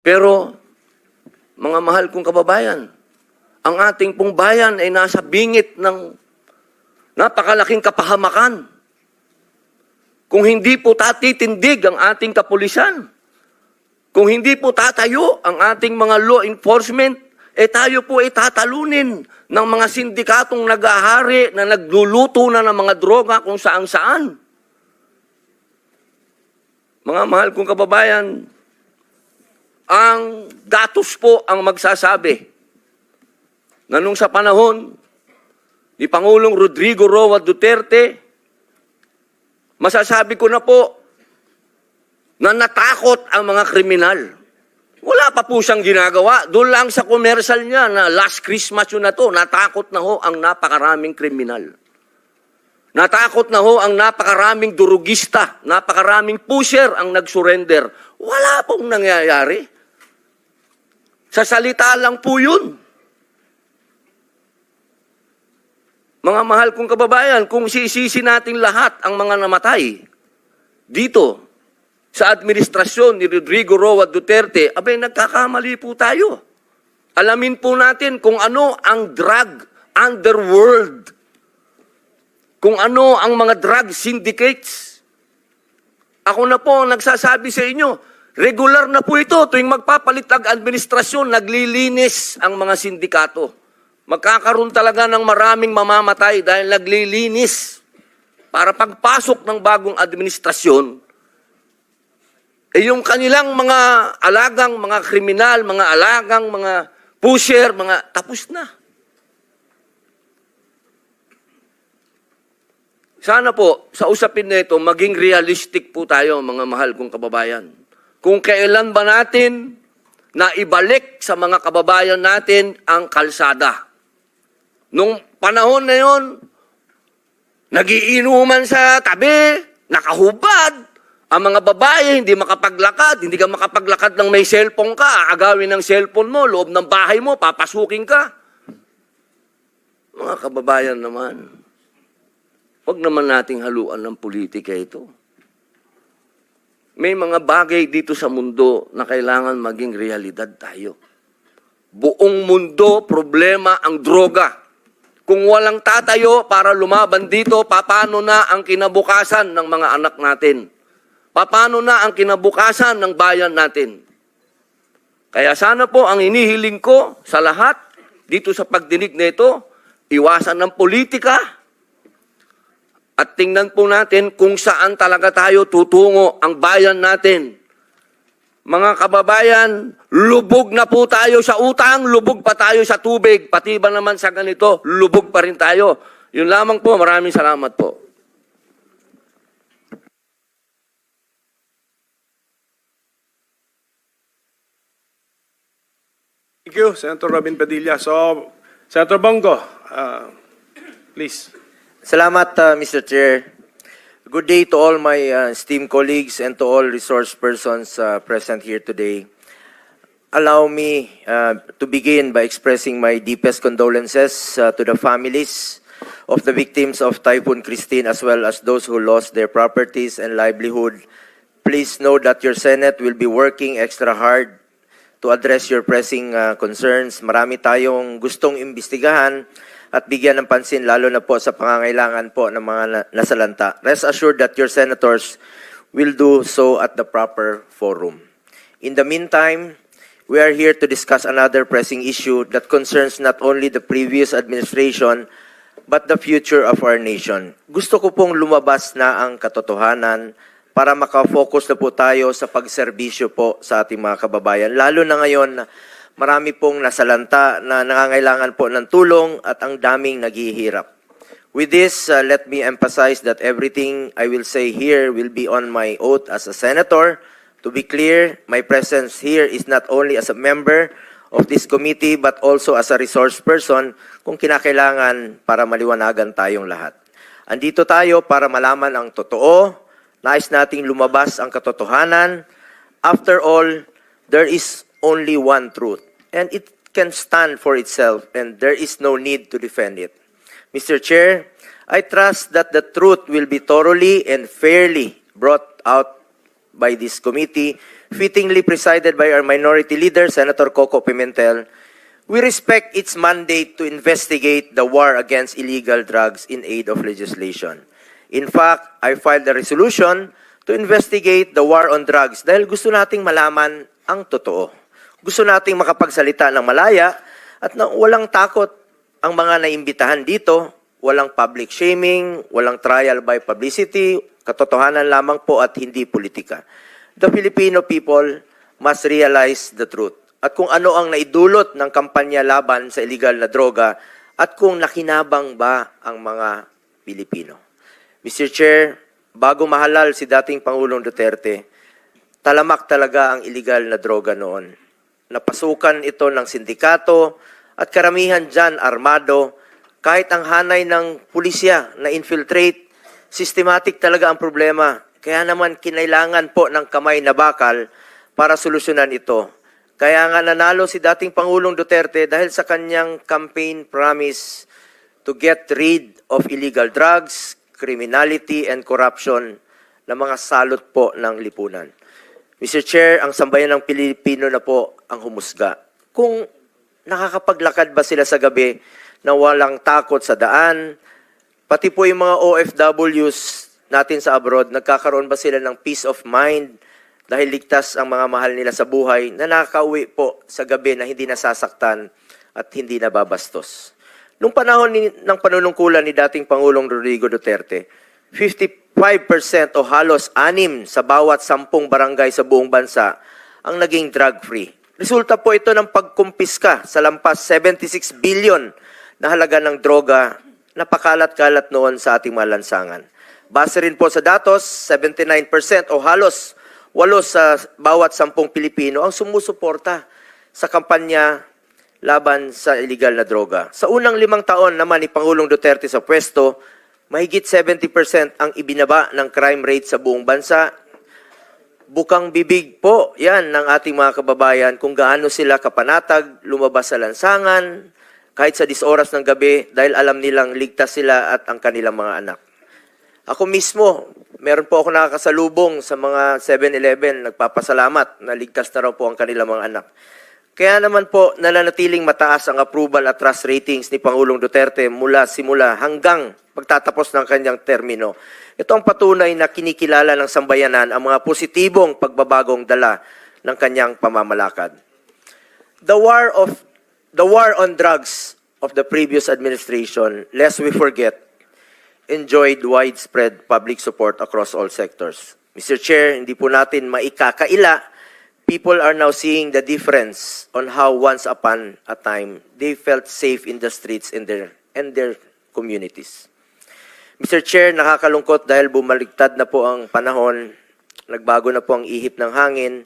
Pero, mga mahal kong kababayan, ang ating pong bayan ay nasa bingit ng napakalaking kapahamakan. Kung hindi po tatitindig ang ating kapulisan, kung hindi po tatayo ang ating mga law enforcement, tayo po ay tatalunin ng mga sindikatong nag-ahari na nagluluto na ng mga droga kung saan-saan. Mga mahal kong kababayan, ang datos po ang magsasabi na nung sa panahon ni Pangulong Rodrigo Roa Duterte, masasabi ko na po na natakot ang mga kriminal. Wala pa po siyang ginagawa. Doon lang sa commercial niya na last Christmas yun na to, natakot na ho ang napakaraming kriminal. Natakot na ho ang napakaraming durugista, napakaraming pusher ang nag-surrender. Wala pong nangyayari. Sa salita lang po yun. Mga mahal kong kababayan, kung sisisi natin lahat ang mga namatay dito sa administrasyon ni Rodrigo Roa Duterte, abay nagkakamali po tayo. Alamin po natin kung ano ang drug underworld, kung ano ang mga drug syndicates. Ako na po ang nagsasabi sa inyo, regular na po ito tuwing magpapalit ang administrasyon, naglilinis ang mga sindikato. Magkakaroon talaga ng maraming mamamatay dahil naglilinis para pagpasok ng bagong administrasyon, yung kanilang mga alagang, mga kriminal, mga alagang, mga pusher, mga tapos na. Sana po, sa usapin na ito, maging realistic po tayo, mga mahal kong kababayan. Kung kailan ba natin na ibalik sa mga kababayan natin ang kalsada. Nung panahon na yon, nagiinuman sa tabi, nakahubad, ang mga babae hindi makapaglakad, hindi ka makapaglakad ng may cellphone ka, aagawin ng cellphone mo, loob ng bahay mo, papasukin ka. Mga kababayan naman, huwag naman nating haluan ng politika ito. May mga bagay dito sa mundo na kailangan maging realidad tayo. Buong mundo, problema ang droga. Kung walang tatayo para lumaban dito, paano na ang kinabukasan ng mga anak natin? Paano na ang kinabukasan ng bayan natin? Kaya sana po ang inihiling ko sa lahat dito sa pagdinig na ito, iwasan ng politika at tingnan po natin kung saan talaga tayo tutungo ang bayan natin. Mga kababayan, lubog na po tayo sa utang, lubog pa tayo sa tubig, pati ba naman sa ganito, lubog pa rin tayo. Yun lamang po, maraming salamat po. Thank you, Senator Robin Padilla. So, Senator Bongo, please. Salamat, Mr. Chair. Good day to all my esteemed colleagues and to all resource persons present here today. Allow me to begin by expressing my deepest condolences to the families of the victims of Typhoon Christine as well as those who lost their properties and livelihood. Please know that your Senate will be working extra hard to address your pressing concerns. Marami tayong gustong imbestigahan at bigyan ng pansin lalo na po sa pangangailangan po ng mga nasalanta. Rest assured that your senators will do so at the proper forum. In the meantime, we are here to discuss another pressing issue that concerns not only the previous administration but the future of our nation. Gusto ko pong lumabas na ang katotohanan para makafocus na po tayo sa pagserbisyo po sa ating mga kababayan. Lalo na ngayon, marami pong nasalanta na nangangailangan po ng tulong at ang daming naghihirap. With this, let me emphasize that everything I will say here will be on my oath as a senator. To be clear, my presence here is not only as a member of this committee but also as a resource person kung kinakailangan para maliwanagan tayong lahat. Andito tayo para malaman ang totoo. Nais nating lumabas ang katotohanan. After all, there is only one truth, and it can stand for itself, and there is no need to defend it. Mr. Chair, I trust that the truth will be thoroughly and fairly brought out by this committee fittingly presided by our Minority Leader, Senator Coco Pimentel, we respect its mandate to investigate the war against illegal drugs in aid of legislation. In fact, I filed a resolution to investigate the war on drugs dahil gusto nating malaman ang totoo. Gusto nating makapagsalita ng malaya at na walang takot ang mga naimbitahan dito, walang public shaming, walang trial by publicity, katotohanan lamang po at hindi politika. The Filipino people must realize the truth at kung ano ang naidulot ng kampanya laban sa illegal na droga at kung nakinabang ba ang mga Pilipino. Mr. Chair, bago mahalal si dating Pangulong Duterte, talamak talaga ang illegal na droga noon. Napasukan ito ng sindikato at karamihan dyan armado, kahit ang hanay ng pulisya na infiltrate, systematic talaga ang problema. Kaya naman kinailangan po ng kamay na bakal para solusyonan ito. Kaya nga nanalo si dating Pangulong Duterte dahil sa kanyang campaign promise to get rid of illegal drugs, criminality, and corruption na mga salot po ng lipunan. Mr. Chair, ang sambayan ng Pilipino na po ang humusga. Kung nakakapaglakad ba sila sa gabi na walang takot sa daan, pati po yung mga OFWs natin sa abroad, nagkakaroon ba sila ng peace of mind dahil ligtas ang mga mahal nila sa buhay na nakakauwi po sa gabi na hindi nasasaktan at hindi nababastos. Nung panahon ng panunungkulan ni dating Pangulong Rodrigo Duterte, 55% o halos 6 sa bawat 10 barangay sa buong bansa ang naging drug-free. Resulta po ito ng pagkumpiska sa lampas 76 billion na halaga ng droga na pakalat-kalat noon sa ating mga lansangan. Base rin po sa datos, 79% o halos 8 sa bawat 10 Pilipino ang sumusuporta sa kampanya laban sa illegal na droga. Sa unang 5 taon naman ni Pangulong Duterte sa pwesto, mahigit 70% ang ibinaba ng crime rate sa buong bansa. Bukang bibig po yan ng ating mga kababayan kung gaano sila kapanatag, lumabas sa lansangan, kahit sa 10 oras ng gabi dahil alam nilang ligtas sila at ang kanilang mga anak. Ako mismo, meron po ako nakakasalubong sa mga 7-Eleven, nagpapasalamat na ligtas na raw po ang kanilang mga anak. Kaya naman po nananatiling mataas ang approval at trust ratings ni Pangulong Duterte mula simula hanggang pagtatapos ng kanyang termino. Ito ang patunay na kinikilala ng sambayanan ang mga positibong pagbabagong dala ng kanyang pamamalakad. The war on drugs of the previous administration, lest we forget, enjoyed widespread public support across all sectors. Mr. Chair, hindi po natin maikakaila. People are now seeing the difference on how once upon a time they felt safe in the streets and their communities. Mr. Chair, nakakalungkot dahil bumaliktad na po ang panahon, nagbago na po ang ihip ng hangin,